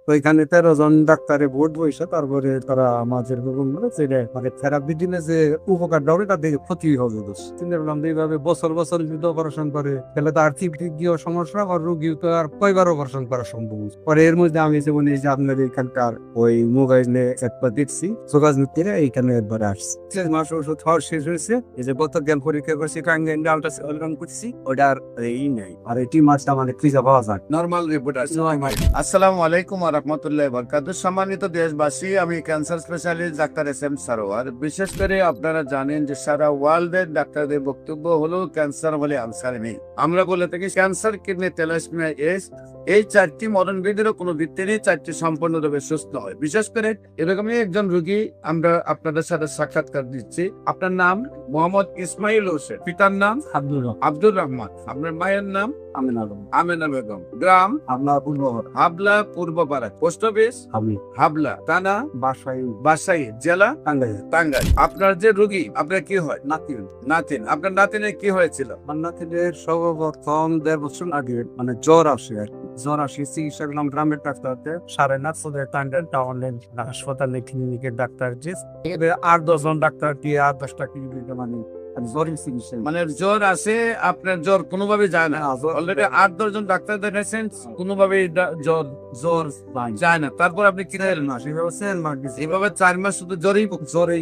ওইখানে 13 জন ডাক্তারে ভোট বসে তারপরে তারা আমাদের মানে থেরাপি দিলে যে উপকারটা হবে তার দিকে ক্ষতি হবে। চিন্তা করলাম যে এইভাবে বছর বছর যদি অপারেশন করে তাহলে তো আর্থিক দিক দিয়েও সমস্যা, আর রোগী তো আর কয়বার অপারেশন করা সম্ভব। পরে এর মধ্যে আমি যেমন এই যে আপনার এখানকার ওই মোবাইলে একবার দেখছি যোগাযোগ করে এইখানে একবার আসছি। 6 মাস ওষুধ খাওয়া শেষ হয়েছে। এই যে গত জ্ঞান পরীক্ষা করছি আল্ট্রাসাউন্ড করছি, ওটার এই নেই। আর এই টিমারটা মানে ফ্রিজে পাওয়া যায়, নর্মাল রিপোর্ট আছে। আসসালামু আলাইকুম ওয়া রাহমাতুল্লাহি ওয়া বারাকাতুহু। সম্মানিত দেশবাসী, আমি cancer specialist doctor S M Sarwar. বিশেষ করে আপনারা জানেন যে সারা ওয়ার্ল্ডের ডাক্তারদের বক্তব্য হলো ক্যান্সার হলে আনসার নেই। আমরা বলে থাকি ক্যান্সার, কিডনি, থ্যালাসেমিয়া, এইডস, এই 4টি মরণ ব্যাধিরও কোনো ভিত্তি নেই, 4টি সম্পূর্ণভাবে সুস্থ হয়। বিশেষ করে এরকমই একজন রোগী আমরা আপনাদের সাথে সাক্ষাৎকার দিচ্ছি। আপনার নাম মোহাম্মদ ইসমাইল হোসেন, পিতার নাম আব্দুর রহমান, আপনার মায়ের নাম আমেনা বেগম, গ্রাম হাবলা পূর্বপাড়া, পোস্ট অফিস হাবলা, থানা বাসাই, জেলা টাঙ্গাইল। আপনার যে রোগী, আপনার কি হয়? নাতিন। আপনার নাতিনের কি হয়েছিল? আমার নাতিনের সর্বপ্রথম 1.5 বছর আগে মানে জ্বর আসে আর কি। জ্বর আসে, চিকিৎসা করলাম গ্রামের ডাক্তারতে, 9.5 টাঙ্গাইল টাউনের হাসপাতালে ক্লিনিকের ডাক্তার যে 8-10 জন ডাক্তার দিয়ে 8-10টা ক্লিনিকে মানে জ্বরের চিকিৎসা। মানে জ্বর আসে, আপনার জ্বর কোনোভাবে যায় না। অলরেডি 8-10 জন ডাক্তার দেখাইছেন, কোনোভাবে জ্বর যায় না। তারপর আপনি কি না সেভাবে এইভাবে 4 মাস শুধু জ্বরেই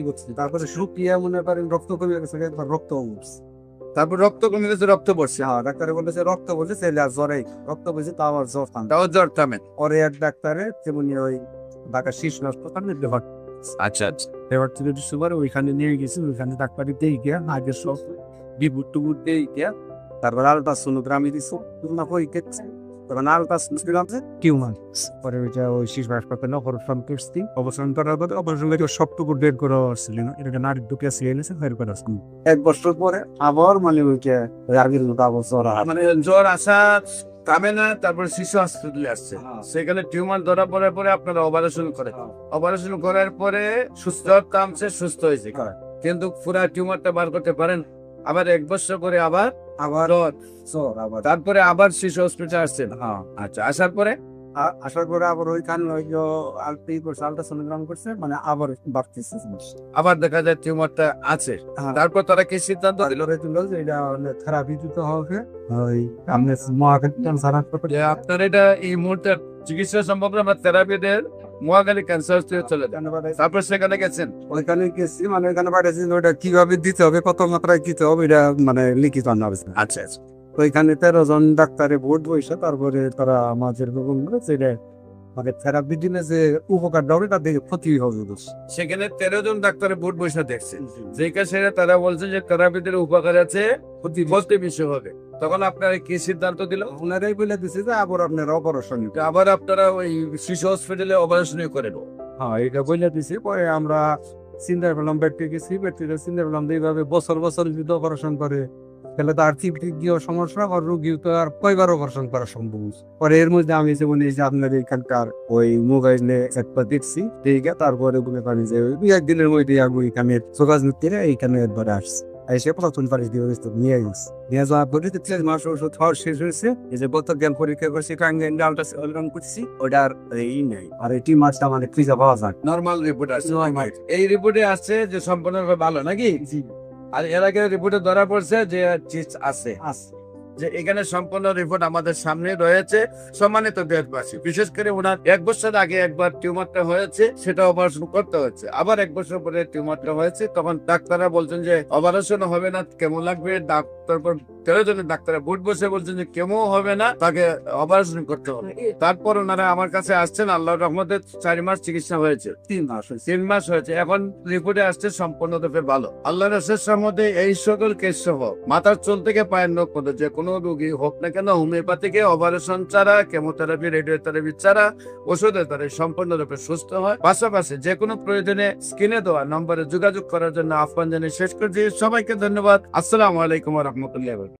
করছে। তারপরে শুকিয়ে মনে করেন রক্ত কমে গেছে, রক্ত উঠছে। তারপর রক্ত কমে গেছে, রক্ত পড়ছে। হ্যাঁ, ডাক্তারে বলেছে রক্ত বলছে জ্বরে রক্ত বলছে, তাও আবার জ্বর থামে। তাও জ্বর থামে। পরে এক ডাক্তারে যেমনি ওই ঢাকা শিশু হাসপাতালে আচ্ছা আচ্ছা। এবার থেকে সুবার ওইখানে নিয়ে গেছি। ওইখানে ডাক্তারি দিয়ে গিয়া আগে সব বিভুট টুবুট দিয়ে গিয়া তারপর আলট্রাসোনোগ্রামে দিছো না পরীক্ষা। তখন আলট্রাসোনোগ্রাম টিউমার। পরে ওইটা ওই শিশু হাসপাতালে অপারেশন করছি। অপারেশন করার পরে অপারেশন করে সবটুকু ডেড করা হচ্ছিল না, এটা নারীর ঢুকে আসে এনেছে ফের করা। 1 বছর পরে আবার মানে ওইটা আগের মতো আবার জ্বর মানে জ্বর আসা থামে না। তারপর শিশু হসপিটালে আসছে, সেখানে টিউমার ধরা পড়ার পরে আপনারা অপারেশন করে, অপারেশন করার পরে জ্বর থামছে, সুস্থ হয়েছে, কিন্তু পুরা টিউমারটা বার করতে পারেন। আবার 1 বছর পরে আবার জ্বর আবার, তারপরে আবার শিশু হসপিটাল আসছেন। আচ্ছা, আসার পরে আবার ওইখানে ওই আলট্রাসোনোগ্রাম করছে, মানে আবার বাড়তেছে, আবার দেখা যায় টিউমারটা আছে। তারপর তারা কি সিদ্ধান্ত দিল? এটা থেরাপি দিতে হবে। ওই আপনি মহাখালী ক্যান্সার হাসপাতালে আপনার এটা এই মুহূর্তে চিকিৎসা সম্ভব না, আমরা থেরাপি দিয়ে মহাখালী ক্যান্সার চলে যায়। তারপর সেখানে গেছেন? ওইখানে গেছি, মানে ওইখানে পাঠাচ্ছি ওইটা কিভাবে দিতে হবে, কত মাত্রায় দিতে হবে, এটা মানে লিখিত আনা হবে। আচ্ছা আচ্ছা। ওইখানে 13 জন ডাক্তারে ভোট বসে তারপরে তারা আমাদের মানে থেরাপি দিলে যে উপকারটা হবে তার দিকে ক্ষতি হবে। সেখানে 13 জন ডাক্তারের ভোট বসে দেখছে, যে কাছে তারা বলছে যে থেরাপি দিলে উপকার আছে, ক্ষতি বেশি হবে। তখন আপনারা কি সিদ্ধান্ত দিল? ওনারাই বলে দিচ্ছে যে আবার আপনারা অপারেশন, আবার আপনারা ওই শিশু হসপিটালে অপারেশন করেন। হ্যাঁ, এটা বলে দিছে। পরে আমরা চিন্তা করলাম, ব্যক্তি গেছি, ব্যক্তিরা চিন্তা করলাম এইভাবে বছর বছর যদি অপারেশন করে তাহলে তো আর্থিক দিক দিয়েও সমস্যা, আর রোগী তো আর কয়বার অপারেশন করা সম্ভব। পরে এর মধ্যে আমি যেমন এই যে আপনার এখানকার ওই মোবাইলে একবার দেখছি, তারপরে বলে পারি যে 1 দিনের মধ্যে এখানে যোগাযোগ করে এইখানে একবার আসছে। এসে প্রথম পারিশ দিয়ে নিয়ে গেছে। নিয়ে যাওয়ার পরে 6 মাস ওষুধ খাওয়া শেষ হয়েছে। এই যে গত জ্ঞান পরীক্ষা করছি আল্ট্রাসাউন্ড করছি, ওটার এই নেই। আর এই টিমারটা মানে ফ্রিজে পাওয়া যায়, নর্মাল রিপোর্ট আছে। এই রিপোর্টে আসছে যে সম্পূর্ণভাবে ভালো নাকি? আর এর আগে রিপোর্টে ধরা পড়ছে যে আছে, যে এখানে সম্পূর্ণ রিপোর্ট আমাদের সামনে রয়েছে। সম্মানিত দেশবাসী, বিশেষ করে ওনার 1 বছর আগে একবার টিউমারটা হয়েছে, সেটা অপারেশন করতে হচ্ছে। আবার 1 বছর পরে টিউমারটা হয়েছে, তখন ডাক্তাররা বলছেন যে অপারেশন হবে না, কেমন লাগবে। তারপর 13 জনের ডাক্তার ভোট বসে বলছেন যে কেমন হবে না, তাকে অপারেশন করতে হবে। তারপর ওনারা আমার কাছে আসছেন, আল্লাহর রহমতে 4 মাস চিকিৎসা হয়েছে, 3 মাস হয়েছে। এখন রিপোর্টে আসছে সম্পূর্ণরূপে ভালো। আল্লাহর শেষের মধ্যে এই সকল কেস সহ মাথার চুল থেকে পায়ের নখ পর্যন্ত যে কোনো রোগী হোক না কেন, হোমিওপ্যাথিকে অপারেশন ছাড়া, কেমোথেরাপি, রেডিওথেরাপি ছাড়া, ওষুধের দ্বারা সম্পূর্ণরূপে সুস্থ হয়। পাশাপাশি যে কোনো প্রয়োজনে স্ক্রিনে দেওয়া নম্বরে যোগাযোগ করার জন্য আহ্বান জানিয়ে শেষ করছি। সবাইকে ধন্যবাদ। আসসালামু আলাইকুম ওয়া রাহমাতুল্লাহি।